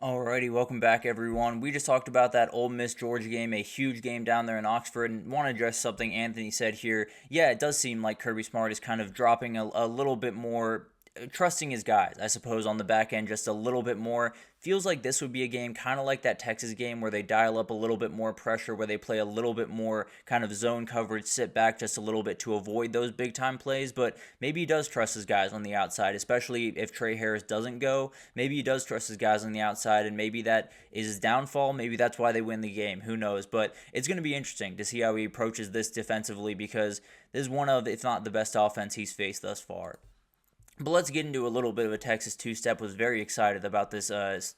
Alrighty, welcome back, everyone. We just talked about that Ole Miss Georgia game, a huge game down there in Oxford, and want to address something Anthony said here. Yeah, it does seem like Kirby Smart is kind of dropping a little bit more, trusting his guys, I suppose, on the back end just a little bit more. Feels like this would be a game kind of like that Texas game where they dial up a little bit more pressure, where they play a little bit more kind of zone coverage, sit back just a little bit to avoid those big time plays. But maybe he does trust his guys on the outside, especially if Trey Harris doesn't go. Maybe he does trust his guys on the outside, and maybe that is his downfall. Maybe that's why they win the game. Who knows? But it's going to be interesting to see how he approaches this defensively because this is one of, if not the best offense he's faced thus far. But let's get into a little bit of a Texas two-step. Was very excited about this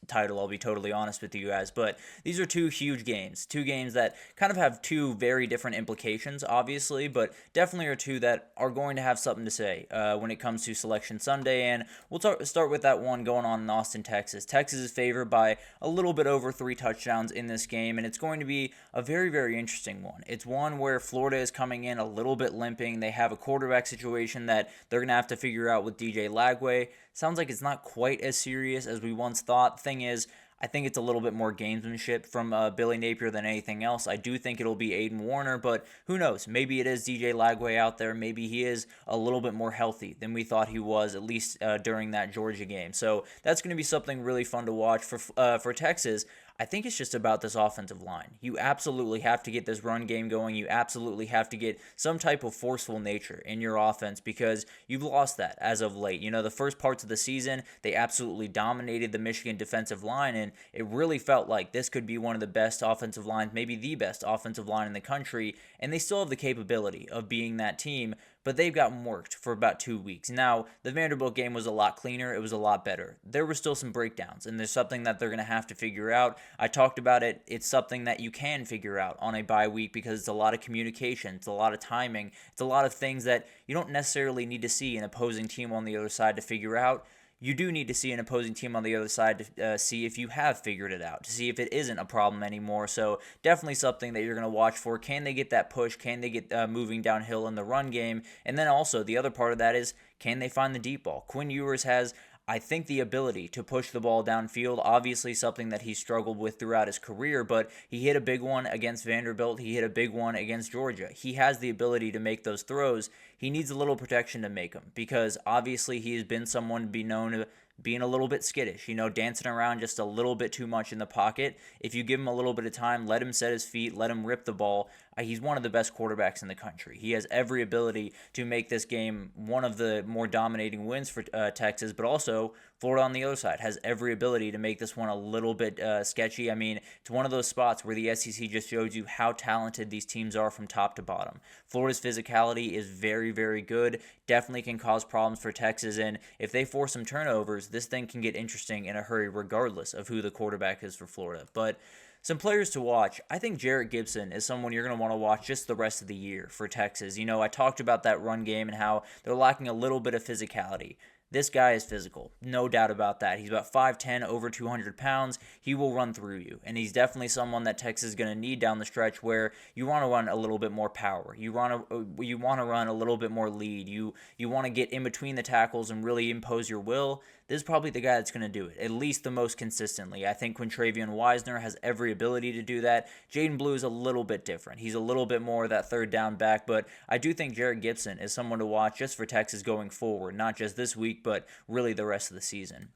title, I'll be totally honest with you guys. But these are two huge games. Two games that kind of have two very different implications, obviously, but definitely are two that are going to have something to say when it comes to Selection Sunday. And we'll start with that one going on in Austin, Texas. Texas is favored by a little bit over 3 touchdowns in this game, and it's going to be a very, very interesting one. It's one where Florida is coming in a little bit limping. They have a quarterback situation that they're going to have to figure out with DJ Lagway. Sounds like it's not quite as serious as we once thought. Thing is, I think it's a little bit more gamesmanship from Billy Napier than anything else. I do think it'll be Aiden Warner, but who knows? Maybe it is DJ Lagway out there. Maybe he is a little bit more healthy than we thought he was, at least during that Georgia game. So that's going to be something really fun to watch for Texas. I think it's just about this offensive line. You absolutely have to get this run game going. You absolutely have to get some type of forceful nature in your offense because you've lost that as of late. You know, the first parts of the season, they absolutely dominated the Michigan defensive line, and it really felt like this could be one of the best offensive lines, maybe the best offensive line in the country, and they still have the capability of being that team, but they've gotten worked for about 2 weeks. Now, the Vanderbilt game was a lot cleaner. It was a lot better. There were still some breakdowns, and there's something that they're going to have to figure out. I talked about it. It's something that you can figure out on a bye week because it's a lot of communication. It's a lot of timing. It's a lot of things that you don't necessarily need to see an opposing team on the other side to figure out. You do need to see an opposing team on the other side to see if you have figured it out, to see if it isn't a problem anymore. So definitely something that you're going to watch for. Can they get that push? Can they get moving downhill in the run game? And then also the other part of that is, can they find the deep ball? Quinn Ewers has, I think, the ability to push the ball downfield, obviously something that he struggled with throughout his career, but he hit a big one against Vanderbilt. He hit a big one against Georgia. He has the ability to make those throws. He needs a little protection to make them because obviously he has been someone to be known to being a little bit skittish, dancing around just a little bit too much in the pocket. If you give him a little bit of time, let him set his feet, let him rip the ball, he's one of the best quarterbacks in the country. He has every ability to make this game one of the more dominating wins for Texas, but also Florida on the other side has every ability to make this one a little bit sketchy. I mean, it's one of those spots where the SEC just shows you how talented these teams are from top to bottom. Florida's physicality is very, very good, definitely can cause problems for Texas, and if they force some turnovers, this thing can get interesting in a hurry regardless of who the quarterback is for Florida. But some players to watch. I think Jarrett Gibson is someone you're going to want to watch just the rest of the year for Texas. I talked about that run game and how they're lacking a little bit of physicality. This guy is physical, no doubt about that. He's about 5'10", over 200 pounds. He will run through you, and he's definitely someone that Texas is going to need down the stretch where you want to run a little bit more power. You want to run a little bit more lead. You want to get in between the tackles and really impose your will. This is probably the guy that's going to do it, at least the most consistently. I think Quintravion Wisner has every ability to do that. Jaden Blue is a little bit different. He's a little bit more of that third down back, but I do think Jarrett Gibson is someone to watch just for Texas going forward, not just this week, but really the rest of the season.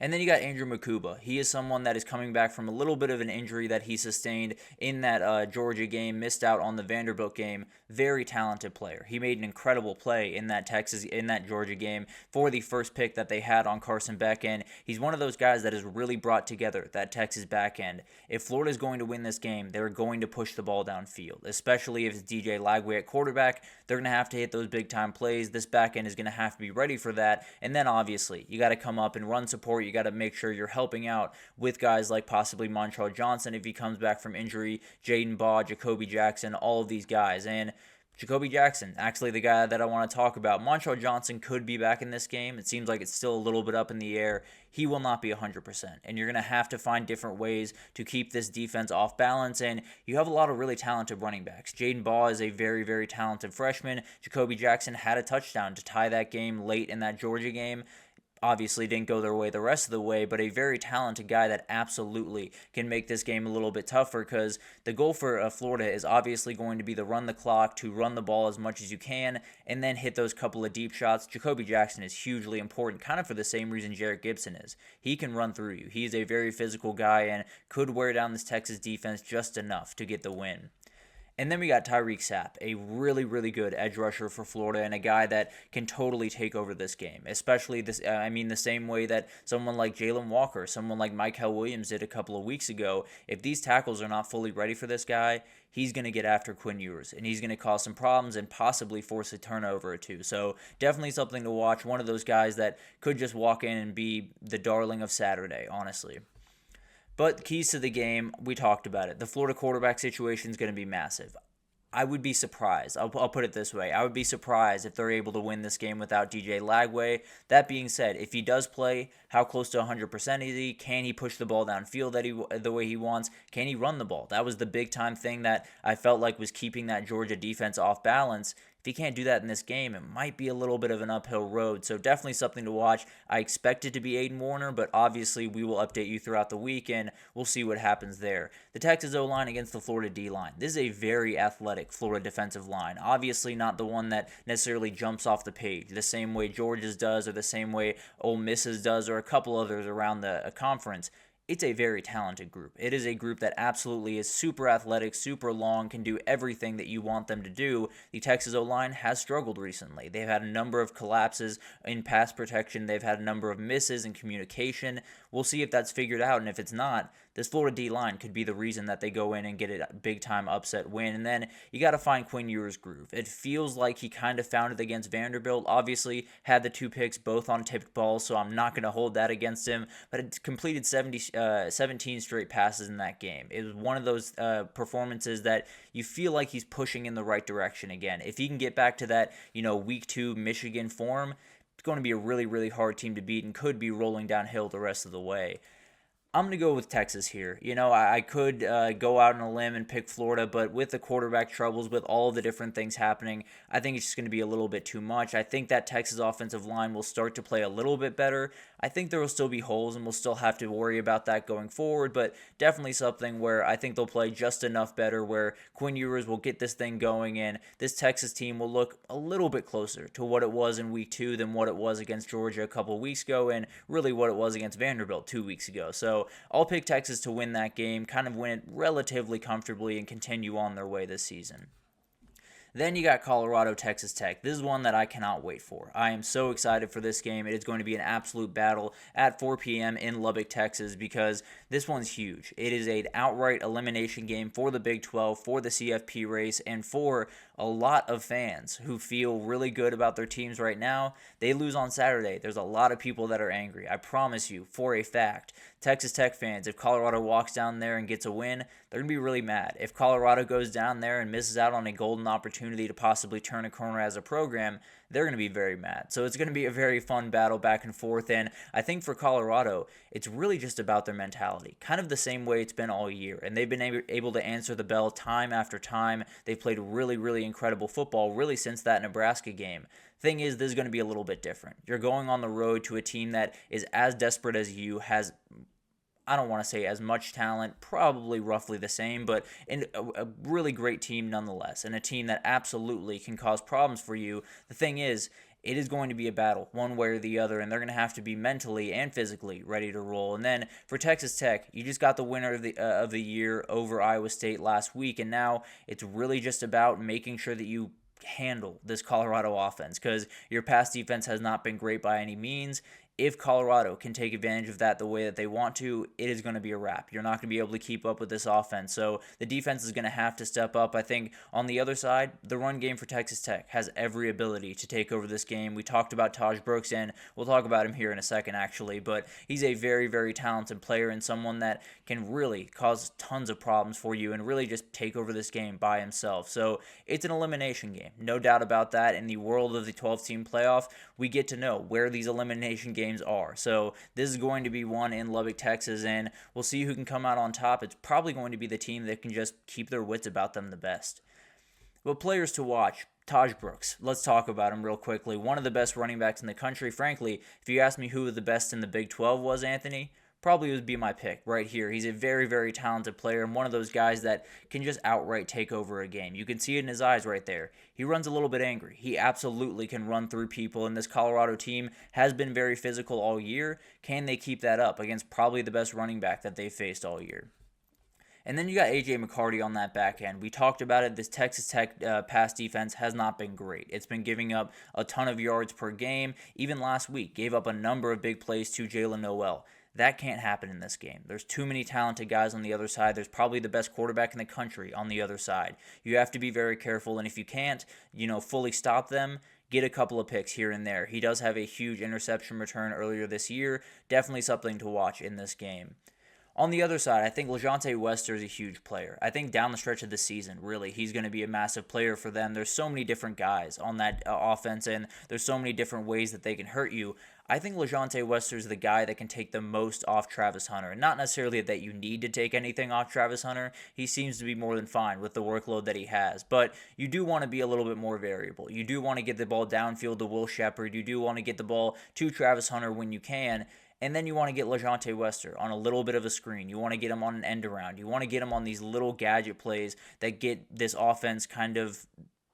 And then you got Andrew Makuba. He is someone that is coming back from a little bit of an injury that he sustained in that Georgia game, missed out on the Vanderbilt game. Very talented player. He made an incredible play in that Georgia game for the first pick that they had on Carson Beck, and he's one of those guys that has really brought together that Texas back end. If Florida is going to win this game, they're going to push the ball downfield, especially if it's DJ Lagway at quarterback. They're going to have to hit those big time plays. This back end is going to have to be ready for that, and then obviously you got to come up and run support. You got to make sure you're helping out with guys like possibly Montrell Johnson if he comes back from injury, Jaden Baugh, Jacoby Jackson, all of these guys. And Jacoby Jackson, actually the guy that I want to talk about. Montrell Johnson could be back in this game. It seems like it's still a little bit up in the air. He will not be 100%, and you're going to have to find different ways to keep this defense off balance, and you have a lot of really talented running backs. Jaden Baugh is a very, very talented freshman. Jacoby Jackson had a touchdown to tie that game late in that Georgia game. obviously didn't go their way the rest of the way, but a very talented guy that absolutely can make this game a little bit tougher, because the goal for Florida is obviously going to be to run the clock, to run the ball as much as you can, and then hit those couple of deep shots. Jacoby Jackson is hugely important, kind of for the same reason Jarrett Gibson is. He can run through you. He's a very physical guy and could wear down this Texas defense just enough to get the win. And then we got Tyreek Sapp, a really, really good edge rusher for Florida, and a guy that can totally take over this game. Especially the same way that someone like Jalen Walker, someone like Mykel Williams did a couple of weeks ago. If these tackles are not fully ready for this guy, he's going to get after Quinn Ewers, and he's going to cause some problems and possibly force a turnover or two. So definitely something to watch. One of those guys that could just walk in and be the darling of Saturday, honestly. But keys to the game, we talked about it. The Florida quarterback situation is going to be massive. I would be surprised. I'll put it this way. I would be surprised if they're able to win this game without DJ Lagway. That being said, if he does play, how close to 100% is he? Can he push the ball downfield the way he wants? Can he run the ball? That was the big time thing that I felt like was keeping that Georgia defense off balance. If he can't do that in this game, it might be a little bit of an uphill road. So definitely something to watch. I expect it to be Aiden Warner, but obviously we will update you throughout the week, and we'll see what happens there. The Texas O-line against the Florida D-line. This is a very athletic Florida defensive line. Obviously not the one that necessarily jumps off the page, the same way Georgia's does or the same way Ole Miss's does or a couple others around the conference. It's a very talented group. It is a group that absolutely is super athletic, super long, can do everything that you want them to do. The Texas O-line has struggled recently. They've had a number of collapses in pass protection. They've had a number of misses in communication. We'll see if that's figured out, and if it's not, this Florida D-line could be the reason that they go in and get a big-time upset win. And then you got to find Quinn Ewers' groove. It feels like he kind of found it against Vanderbilt. Obviously, had the 2 picks both on tipped balls, so I'm not going to hold that against him. But it completed 17 straight passes in that game. It was one of those performances that you feel like he's pushing in the right direction again. If he can get back to that, week 2 Michigan form, it's going to be a really, really hard team to beat and could be rolling downhill the rest of the way. I'm going to go with Texas here. I could go out on a limb and pick Florida, but with the quarterback troubles, with all of the different things happening, I think it's just going to be a little bit too much. I think that Texas offensive line will start to play a little bit better. I think there will still be holes, and we'll still have to worry about that going forward, but definitely something where I think they'll play just enough better, where Quinn Ewers will get this thing going, and this Texas team will look a little bit closer to what it was in week 2 than what it was against Georgia a couple weeks ago, and really what it was against Vanderbilt 2 weeks ago. So I'll pick Texas to win that game, kind of win it relatively comfortably, and continue on their way this season. Then you got Colorado, Texas Tech. This is one that I cannot wait for. I am so excited for this game. It is going to be an absolute battle at 4 p.m. in Lubbock, Texas, because this one's huge. It is an outright elimination game for the Big 12, for the CFP race, and for a lot of fans who feel really good about their teams right now. They lose on Saturday. There's a lot of people that are angry. I promise you, for a fact, Texas Tech fans, if Colorado walks down there and gets a win, they're going to be really mad. If Colorado goes down there and misses out on a golden opportunity to possibly turn a corner as a program, they're going to be very mad. So it's going to be a very fun battle back and forth, and I think for Colorado, it's really just about their mentality, kind of the same way it's been all year, and they've been able to answer the bell time after time. They've played really, really incredible football, really since that Nebraska game. Thing is, this is going to be a little bit different. You're going on the road to a team that is as desperate as you, has, I don't want to say as much talent, probably roughly the same, but a really great team nonetheless, and a team that absolutely can cause problems for you. The thing is, it is going to be a battle one way or the other, and they're going to have to be mentally and physically ready to roll. And then for Texas Tech, you just got the winner of the year over Iowa State last week, and now it's really just about making sure that you handle this Colorado offense, because your pass defense has not been great by any means. If Colorado can take advantage of that the way that they want to, it is going to be a wrap. You're not going to be able to keep up with this offense. So the defense is going to have to step up. I think on the other side, the run game for Texas Tech has every ability to take over this game. We talked about Taj Brooks, and we'll talk about him here in a second, actually. But he's a very, very talented player and someone that can really cause tons of problems for you and really just take over this game by himself. So it's an elimination game. No doubt about that. In the world of the 12-team playoff, we get to know where these elimination games are. So this is going to be one in Lubbock, Texas, and we'll see who can come out on top. It's probably going to be the team that can just keep their wits about them the best. But players to watch, Taj Brooks. Let's talk about him real quickly. One of the best running backs in the country. Frankly, if you asked me who the best in the Big 12 was, Anthony, probably would be my pick right here. He's a very, very talented player and one of those guys that can just outright take over a game. You can see it in his eyes right there. He runs a little bit angry. He absolutely can run through people, and this Colorado team has been very physical all year. Can they keep that up against probably the best running back that they faced all year? And then you got A.J. McCarty on that back end. We talked about it. This Texas Tech pass defense has not been great. It's been giving up a ton of yards per game. Even last week, gave up a number of big plays to Jalen Noel. That can't happen in this game. There's too many talented guys on the other side. There's probably the best quarterback in the country on the other side. You have to be very careful, and if you can't, fully stop them, get a couple of picks here and there. He does have a huge interception return earlier this year. Definitely something to watch in this game. On the other side, I think LeJontay Wester is a huge player. I think down the stretch of the season, really, he's going to be a massive player for them. There's so many different guys on that offense, and there's so many different ways that they can hurt you. I think LeJontay Wester is the guy that can take the most off Travis Hunter. Not necessarily that you need to take anything off Travis Hunter. He seems to be more than fine with the workload that he has. But you do want to be a little bit more variable. You do want to get the ball downfield to Will Shepard. You do want to get the ball to Travis Hunter when you can. And then you want to get LeJontay Wester on a little bit of a screen. You want to get him on an end around. You want to get him on these little gadget plays that get this offense kind of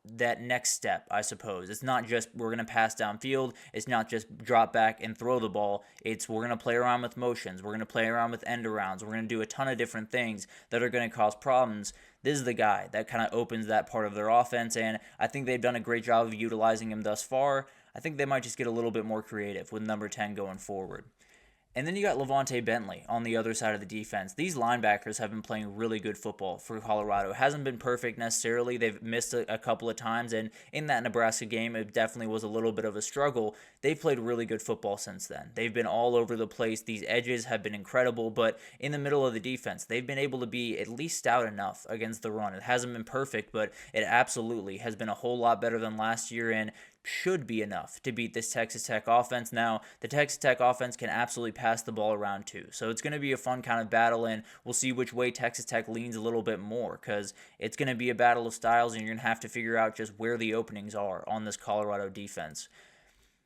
that next step, I suppose. It's not just we're going to pass downfield. It's not just drop back and throw the ball. It's we're going to play around with motions. We're going to play around with end arounds. We're going to do a ton of different things that are going to cause problems. This is the guy that kind of opens that part of their offense, and I think they've done a great job of utilizing him thus far. I think they might just get a little bit more creative with number 10 going forward. And then you got Levante Bentley on the other side of the defense. These linebackers have been playing really good football for Colorado. It hasn't been perfect necessarily. They've missed a couple of times, and in that Nebraska game, it definitely was a little bit of a struggle. They've played really good football since then. They've been all over the place. These edges have been incredible, but in the middle of the defense, they've been able to be at least stout enough against the run. It hasn't been perfect, but it absolutely has been a whole lot better than last year, and should be enough to beat this Texas Tech offense. Now, the Texas Tech offense can absolutely pass the ball around too. So it's going to be a fun kind of battle, and we'll see which way Texas Tech leans a little bit more, because it's going to be a battle of styles, and you're going to have to figure out just where the openings are on this Colorado defense.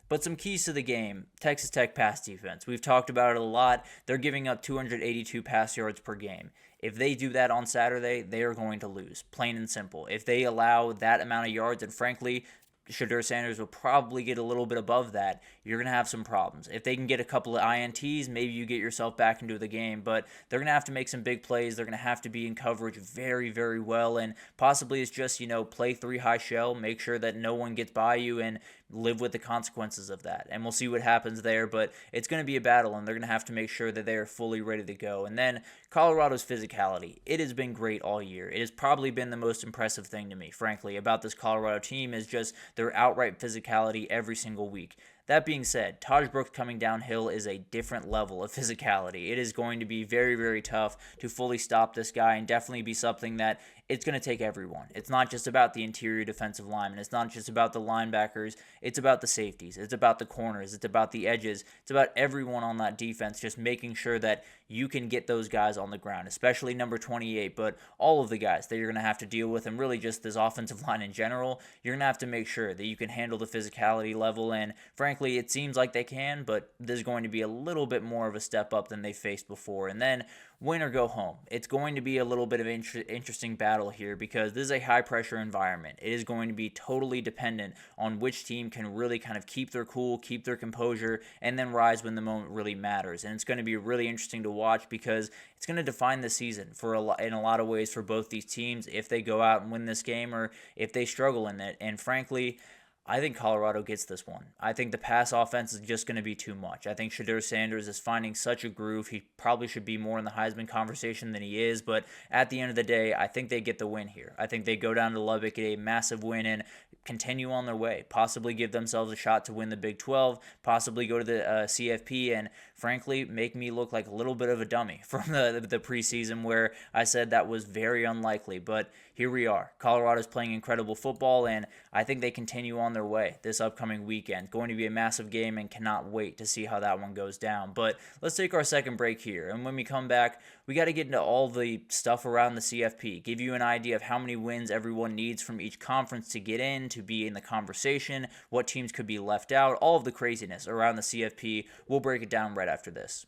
But some keys to the game, Texas Tech pass defense. We've talked about it a lot. They're giving up 282 pass yards per game. If they do that on Saturday, they are going to lose, plain and simple. If they allow that amount of yards, and frankly, Shedeur Sanders will probably get a little bit above that, you're going to have some problems. If they can get a couple of INTs, maybe you get yourself back into the game, but they're going to have to make some big plays. They're going to have to be in coverage very, very well, and possibly it's just, play 3 high shell, make sure that no one gets by you, and live with the consequences of that. And we'll see what happens there, but it's going to be a battle, and they're going to have to make sure that they are fully ready to go. And then Colorado's physicality. It has been great all year. It has probably been the most impressive thing to me, frankly, about this Colorado team is just their outright physicality every single week. That being said, Taj Brooks coming downhill is a different level of physicality. It is going to be very, very tough to fully stop this guy, and definitely be something that it's going to take everyone. It's not just about the interior defensive linemen. It's not just about the linebackers. It's about the safeties. It's about the corners. It's about the edges. It's about everyone on that defense, just making sure that you can get those guys on the ground, especially number 28, but all of the guys that you're going to have to deal with, and really just this offensive line in general, you're going to have to make sure that you can handle the physicality level, and frankly, it seems like they can, but there's going to be a little bit more of a step up than they faced before. And then win or go home. It's going to be a little bit of an interesting battle here, because this is a high-pressure environment. It is going to be totally dependent on which team can really kind of keep their cool, keep their composure, and then rise when the moment really matters. And it's going to be really interesting to watch, because it's going to define the season in a lot of ways for both these teams, if they go out and win this game or if they struggle in it. And frankly, I think Colorado gets this one. I think the pass offense is just going to be too much. I think Shedeur Sanders is finding such a groove. He probably should be more in the Heisman conversation than he is, but at the end of the day, I think they get the win here. I think they go down to Lubbock, get a massive win, and continue on their way. Possibly give themselves a shot to win the Big 12, possibly go to the CFP, and frankly, make me look like a little bit of a dummy from the preseason, where I said that was very unlikely. But here we are. Colorado's playing incredible football, and I think they continue on their way this upcoming weekend. Going to be a massive game, and cannot wait to see how that one goes down. But let's take our second break here, and when we come back, we got to get into all the stuff around the CFP, give you an idea of how many wins everyone needs from each conference to get in, to be in the conversation, what teams could be left out, all of the craziness around the CFP. We'll break it down right after this.